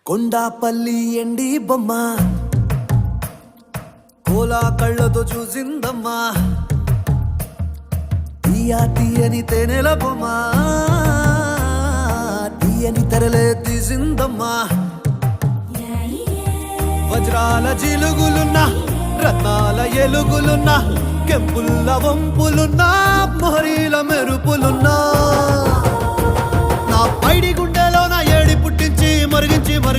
కొండాపల్లి ఎండి బొమ్మ కోలా కళ్ళతో చూసిందమ్మా తీయా తీయని తేనెల బొమ్మ తీయని తెరలే తీసిందమ్మా వజ్రాల జిలుగులున్నా రత్నాల ఎలుగులున్నా కెంపుల్ల వంపులున్నా మొహరీల మెరుపులున్నా నా పైడి గుండెలో నా ఏడి పుట్టించి మరిగించి